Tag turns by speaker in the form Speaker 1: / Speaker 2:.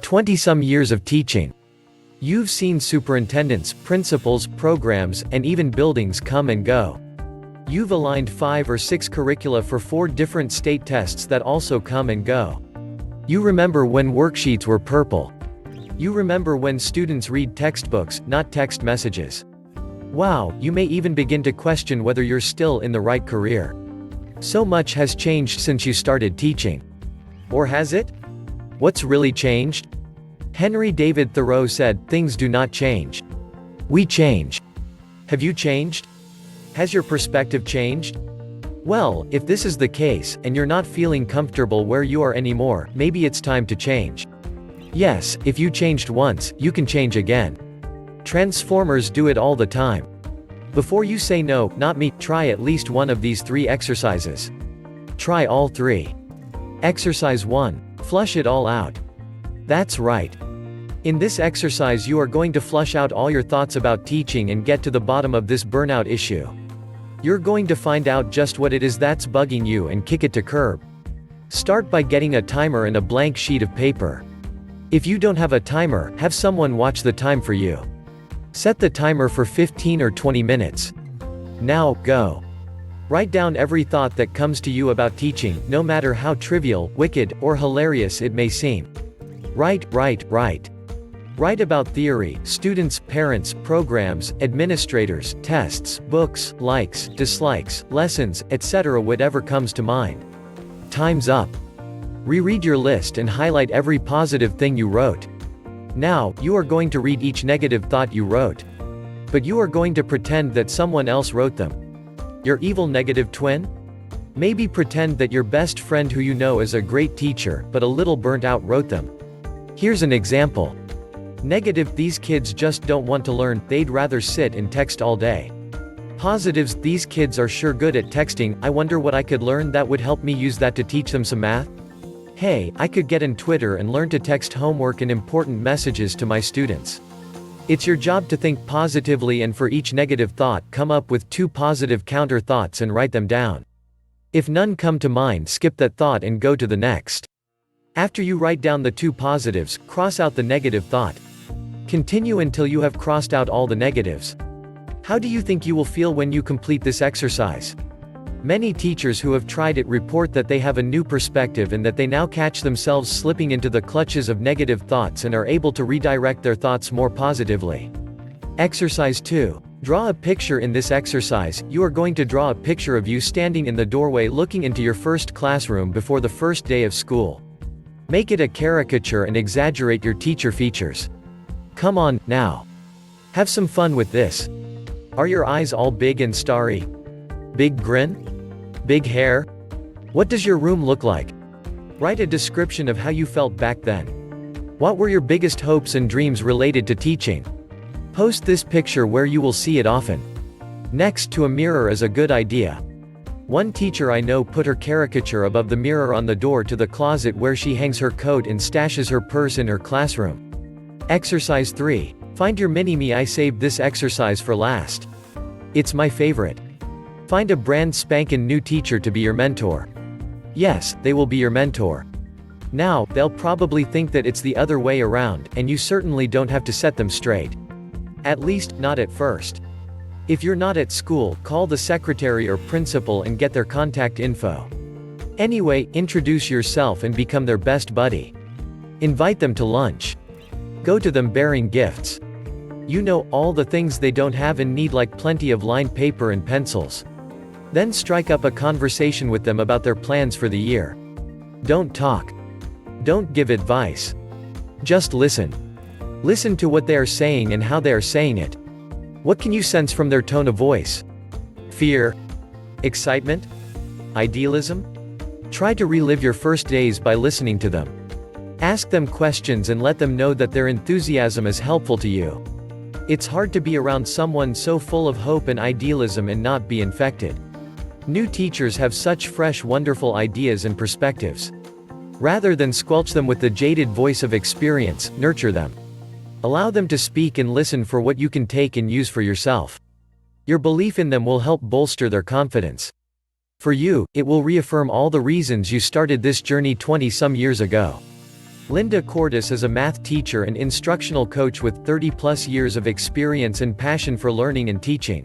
Speaker 1: 20-some years of teaching. You've seen superintendents, principals, programs, and even buildings come and go. You've aligned 5 or 6 curricula for 4 different state tests that also come and go. You remember when worksheets were purple. You remember when students read textbooks, not text messages. Wow, you may even begin to question whether you're still in the right career. So much has changed since you started teaching. Or has it? What's really changed? Henry David Thoreau said, "Things do not change. We change." Have you changed? Has your perspective changed? Well, if this is the case, and you're not feeling comfortable where you are anymore, maybe it's time to change. Yes, if you changed once, you can change again. Transformers do it all the time. Before you say no, not me, try at least one of these 3 exercises. Try all 3. Exercise 1. Flush it all out. That's right. In this exercise you are going to flush out all your thoughts about teaching and get to the bottom of this burnout issue. You're going to find out just what it is that's bugging you and kick it to curb. Start by getting a timer and a blank sheet of paper. If you don't have a timer, have someone watch the time for you. Set the timer for 15 or 20 minutes. Now, go. Write down every thought that comes to you about teaching, no matter how trivial, wicked, or hilarious it may seem. Write. Write about theory, students, parents, programs, administrators, tests, books, likes, dislikes, lessons, etc. Whatever comes to mind. Time's up. Reread your list and highlight every positive thing you wrote. Now, you are going to read each negative thought you wrote. But you are going to pretend that someone else wrote them. Your evil negative twin? Maybe pretend that your best friend who you know is a great teacher, but a little burnt out wrote them. Here's an example. Negative, these kids just don't want to learn, they'd rather sit and text all day. Positives, these kids are sure good at texting, I wonder what I could learn that would help me use that to teach them some math. Hey, I could get on Twitter and learn to text homework and important messages to my students. It's your job to think positively, and for each negative thought, come up with 2 positive counter thoughts and write them down. If none come to mind, skip that thought and go to the next. After you write down the 2 positives, cross out the negative thought. Continue until you have crossed out all the negatives. How do you think you will feel when you complete this exercise? Many teachers who have tried it report that they have a new perspective and that they now catch themselves slipping into the clutches of negative thoughts and are able to redirect their thoughts more positively. Exercise 2. Draw a picture. In this exercise, you are going to draw a picture of you standing in the doorway looking into your first classroom before the first day of school. Make it a caricature and exaggerate your teacher features. Come on, now. Have some fun with this. Are your eyes all big and starry? Big grin? Big hair? What does your room look like? Write a description of how you felt back then. What were your biggest hopes and dreams related to teaching? Post this picture where you will see it often. Next to a mirror is a good idea. One teacher I know put her caricature above the mirror on the door to the closet where she hangs her coat and stashes her purse in her classroom. Exercise 3. Find your mini-me. I saved this exercise for last. It's my favorite. Find a brand spankin' new teacher to be your mentor. Yes, they will be your mentor. Now, they'll probably think that it's the other way around, and you certainly don't have to set them straight. At least, not at first. If you're not at school, call the secretary or principal and get their contact info. Anyway, introduce yourself and become their best buddy. Invite them to lunch. Go to them bearing gifts. You know, all the things they don't have and need, like plenty of lined paper and pencils. Then strike up a conversation with them about their plans for the year. Don't talk. Don't give advice. Just listen. Listen to what they are saying and how they are saying it. What can you sense from their tone of voice? Fear? Excitement? Idealism? Try to relive your first days by listening to them. Ask them questions and let them know that their enthusiasm is helpful to you. It's hard to be around someone so full of hope and idealism and not be infected. New teachers have such fresh, wonderful ideas and perspectives. Rather than squelch them with the jaded voice of experience, nurture them. Allow them to speak and listen for what you can take and use for yourself. Your belief in them will help bolster their confidence. For you, it will reaffirm all the reasons you started this journey 20-some years ago. Linda Cordes is a math teacher and instructional coach with 30-plus years of experience and passion for learning and teaching.